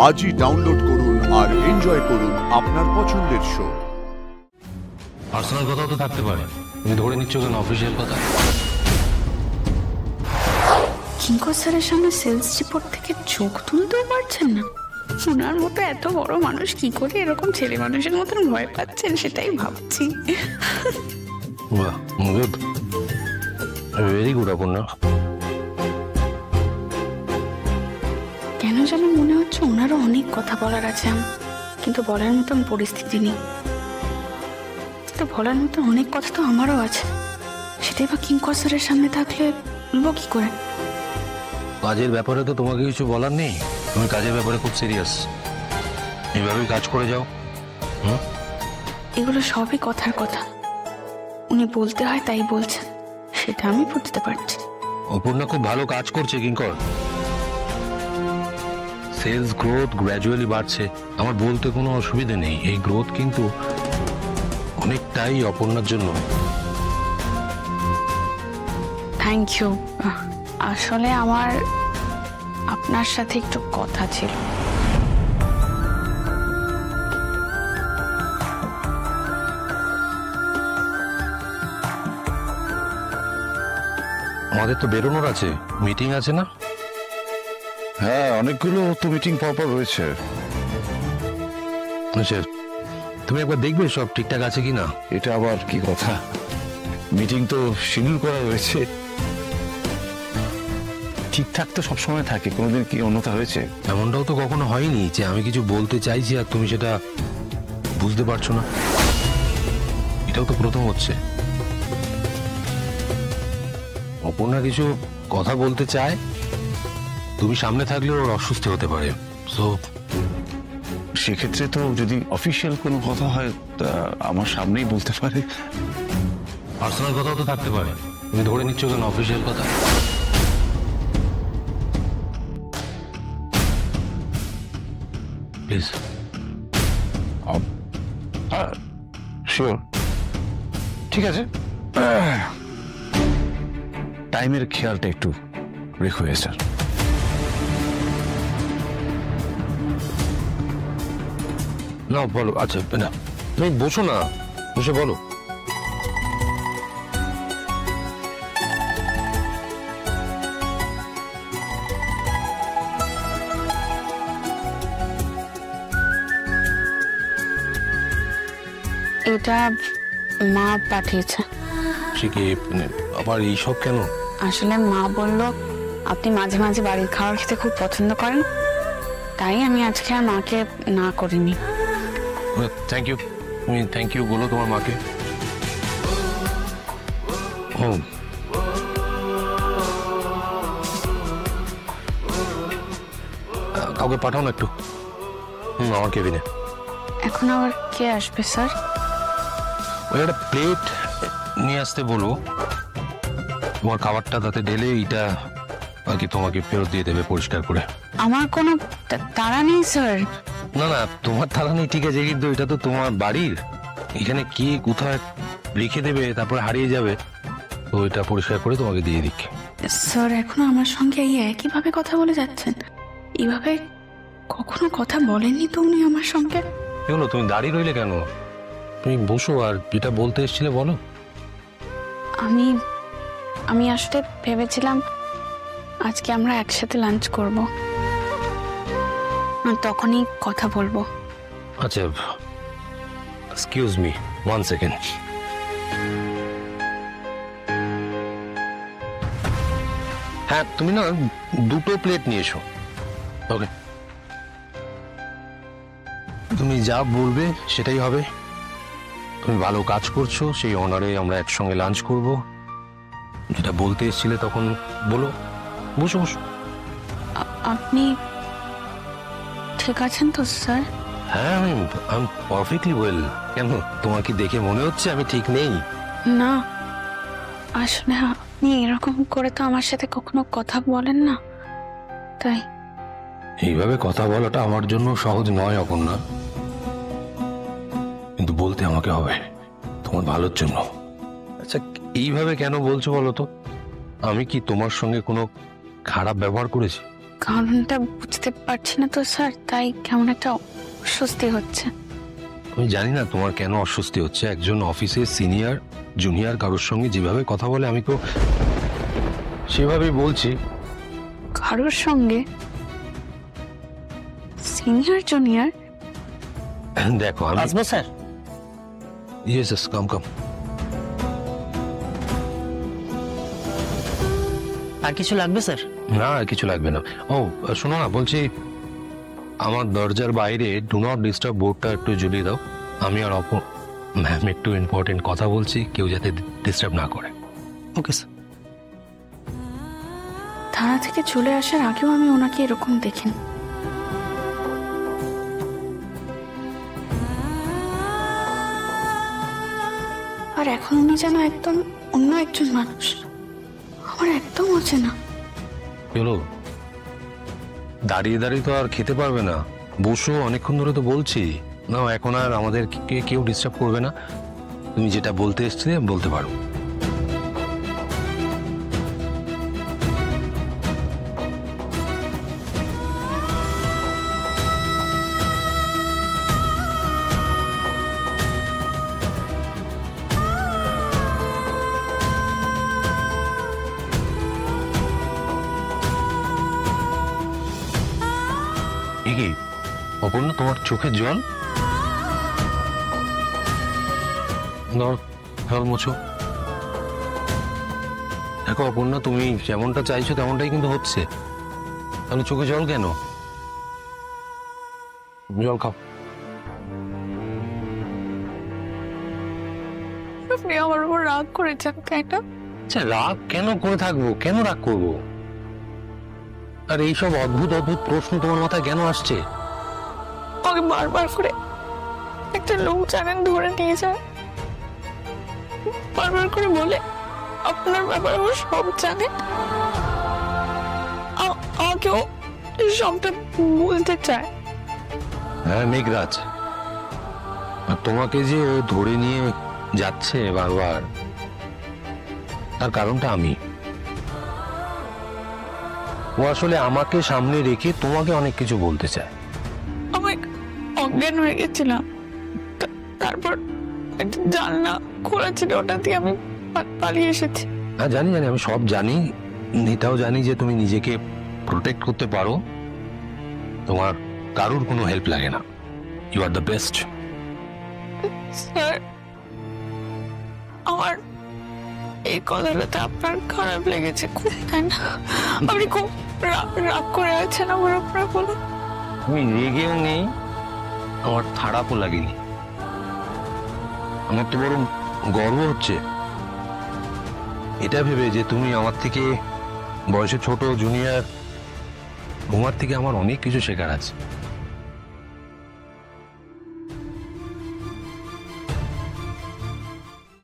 আজই ডাউনলোড করুন আর এনজয় করুন আপনার পছন্দের শো। পার্সোনাল কথাও তো থাকতে পারে, তুমি ধরে নিচ্ছ কেন অফিসিয়াল কথা? কিঙ্কর স্যারের সামনে সেলস রিপোর্ট থেকে চোখ তুলতেও পারছেন না। ওনার মতো এত বড় মানুষ কি করে এরকম ছেলে মানুষের মতন ভয় পাচ্ছেন সেটাই ভাবছি। বাহ, গুড, ভেরি গুড অপর্ণা। কেন যেন মনে হচ্ছে ওনারও অনেক কথা বলার আছে, কিন্তু বলার মতন পরিস্থিতি নেই। তো বলার মতো অনেক কথা তো আমারও আছে, সেটাই বা কিঙ্কর স্যারের সামনে থাকলে বলবো কি করে? কাজের ব্যাপারে তো তোমাকে কিছু বলার নেই, তুমি কাজের ব্যাপারে খুব সিরিয়াস, এইভাবেই কাজ করে যাও। এগুলো সবই কথার কথা, উনি বলতে হয় তাই বলছেন, সেটা আমি বুঝতে পারছি। অপর্ণা খুব ভালো কাজ করছে কিঙ্কর, সেলস গ্রোথ গ্র্যাজুয়ালি বাড়ছে, আমার বলতে কোনো অসুবিধা নেই। এই গ্রোথ কিন্তু অনেকটাই অপর্ণার জন্য। Thank you. আসলে আমার আপনার সাথে একটু কথা ছিল। আমাদের তো বেরোনোর আছে, মিটিং আছে না? হ্যাঁ, অনেকগুলো তো মিটিং পরপর রয়েছে। আচ্ছা, তুমি একবার দেখবে সব ঠিকঠাক আছে কিনা। এটা আবার কি কথা? মিটিং তো শিডিউল করা রয়েছে, ঠিকঠাক তো সবসময় থাকে, কোনোদিন কি অন্যথা হয়েছে? এমনটাও তো কখনো হয়নি যে আমি কিছু বলতে চাইছি আর তুমি সেটা বুঝতে পারছো না, এটাও তো প্রথম হচ্ছে। অপর্ণা কিছু কথা বলতে চায়, তুমি সামনে থাকলে ওর অসুস্থ হতে পারে, সো সেক্ষেত্রে তো যদি অফিসিয়াল কোনো কথা হয় তা আমার সামনেই বলতে পারে। পার্সোনাল কথাও তো থাকতে পারে, তুমি ধরে নিচ্ছ কেন অফিসিয়াল কথা? প্লিজ। হ্যাঁ, শিওর, ঠিক আছে। টাইমের খেয়ালটা একটু রেখো স্যার। না বলো, আচ্ছা না তুমি বসো না, বসে বলো। এটা মা পাঠিয়েছে। সে কি আবার এইসব কেন? আসলে মা বলল আপনি মাঝে মাঝে বাড়ির খাবার খেতে খুব পছন্দ করেন, তাই আমি আজকে আর মাকে না করিনি। থ্যাংক ইউ, তুমি থ্যাংক ইউ বলো তোমার মাকে। ও কাউকে পাঠাও না একটু আমার কেবিনে। এখন আবার কে আসবে স্যার? ওই একটা প্লেট নিয়ে আসতে বলো, তোমার খাবারটা তাতে ঢেলে এইটা আর কি তোমাকে ফেরত দিয়ে দেবে পরিষ্কার করে। আমার কোনো তাড়া নেই স্যার। না না, তোমার তাড়া নেই ঠিক আছে, কিন্তু এটা তো তোমার বাড়ির, এখানে কে কোথায় রেখে দেবে তারপরে হারিয়ে যাবে, তো এটা পরিষ্কার করে তোমাকে দিয়ে দিক। স্যার এখনো আমার সঙ্গে এই একইভাবে কথা বলে যাচ্ছেন? এইভাবে কখনো কথা বলেননি তো উনি আমার সঙ্গে। এগুলো তুমি দাঁড়িয়ে রইলে কেন? তুমি বসো আর যেটা বলতে এসেছিলে বলো। আমি আমি আসলে ভেবেছিলাম আজকে আমরা একসাথে লাঞ্চ করব, তখনই কথা বলবো। আচ্ছা, এক্সকিউজ মি 1 সেকেন্ড। হ্যাঁ, তুমি না 2টো প্লেট নিয়ে এসো। ওকে, তুমি যা বলবে সেটাই হবে। তুমি ভালো কাজ করছো, সেই অনারে আমরা একসঙ্গে লাঞ্চ করব। যেটা বলতে এসেছিলে তখন বলো। বসো বসো। আপনি ঠিক আছেন তো স্যার? হ্যাঁ, আই এম পারফেক্টলি ওয়েল। কেন, তোমার কি দেখে মনে হচ্ছে আমি ঠিক নেই? না, আসলে আপনি এরকম করে তো আমার সাথে কখনো কথা বলেন না, তাই। এইভাবে কথা বলাটা আমার জন্য সহজ নয় অপর্ণা, কিন্তু বলতে আমাকে হবে তোমার ভালোর জন্য। আচ্ছা, এইভাবে কেন বলছো বলো তো? আমি কি তোমার সঙ্গে কোনো খারাপ ব্যবহার করেছি? কারণটা বুঝতে পারছি না তো স্যার, তাই কেমন একটা অস্বস্তি হচ্ছে। আমি জানি না তোমার কেন অস্বস্তি হচ্ছে। একজন অফিসের সিনিয়র জুনিয়র কারোর সঙ্গে যেভাবে কথা বলে আমি তো সেভাবেই বলছি। কারোর সঙ্গে? Senior junior? দেখো আমি আসবো স্যার? ইয়েস কাম কাম। আর কিছু লাগবে স্যার? না আর কিছু লাগবে না। ও শোনো না, বলছি আমার দরজার বাইরে ডু নট ডিস্টার্ব বোর্ডটা একটু ঝুলিয়ে দাও। আমি আর ম্যাম একটু ইম্পর্টেন্ট কথা বলছি, কেউ যাতে ডিস্টার্ব না করে। Okay sir. থানা থেকে চলে আসার আগেও আমি ওনাকে এরকম দেখিনি। আর এখন উনি যেন একদম অন্য একজন মানুষ, আমার একদম অচেনা। চলো, দাঁড়িয়ে দাঁড়িয়ে তো আর খেতে পারবে না, বসো, অনেকক্ষণ ধরে তো বলছি। না এখন আর আমাদের কেউ ডিস্টার্ব করবে না, তুমি যেটা বলতে এসছিলে বলতে পারো। কি অপর্ণা, তোমার চোখের জল? জল মোছো। দেখো অপর্ণা, তুমি যেমনটা চাইছো তেমনটাই কিন্তু হচ্ছে, তাহলে চোখে জল কেন? জল খাও। আপনি আমার উপর রাগ করেছেন তাই না? আচ্ছা, রাগ কেন করে থাকবো? কেন রাগ করবো? আর এইসব অদ্ভুত অদ্ভুত প্রশ্ন তোমার মাথায় কেন আসছে? আমাকে বারবার করে একটা লোক জানেন ধরে নিয়ে যায়, বারবার করে বলে আপনার ব্যাপারে ও সব জানে, আমাকেও সবটা বলতে চায়। হ্যাঁ মেঘরাজ, আর তোমাকে যে ও ধরে নিয়ে যাচ্ছে বারবার, তার কারণটা আমি। ও আসলে আমাকে সামনে রেখে তোমাকে অনেক কিছু বলতে চায়। আমি অজ্ঞান হয়ে গেছিলাম, তারপর জানলা খোলা ছিল, ওটা দিয়ে আমি পালিয়ে এসেছি। হ্যাঁ জানি, আমি সব জানি। এটাও জানি যে তুমি নিজেকে প্রোটেক্ট করতে পারো, তোমার কারোর কোনো হেল্প লাগে না। You are the best. Sir, আমার এই কথাটাতে আপনার খারাপ লেগেছে খুব, তাই না? আপনি খুব রাগ করে আছেন আমার উপরে, বলুন। আমি রেগেও নেই, আমার খারাপও লাগেনি। আমার তো বরং গর্ব হচ্ছে এটা ভেবে যে তুমি আমার থেকে বয়সে ছোট, জুনিয়র, তোমার থেকে আমার অনেক কিছু শেখার আছে।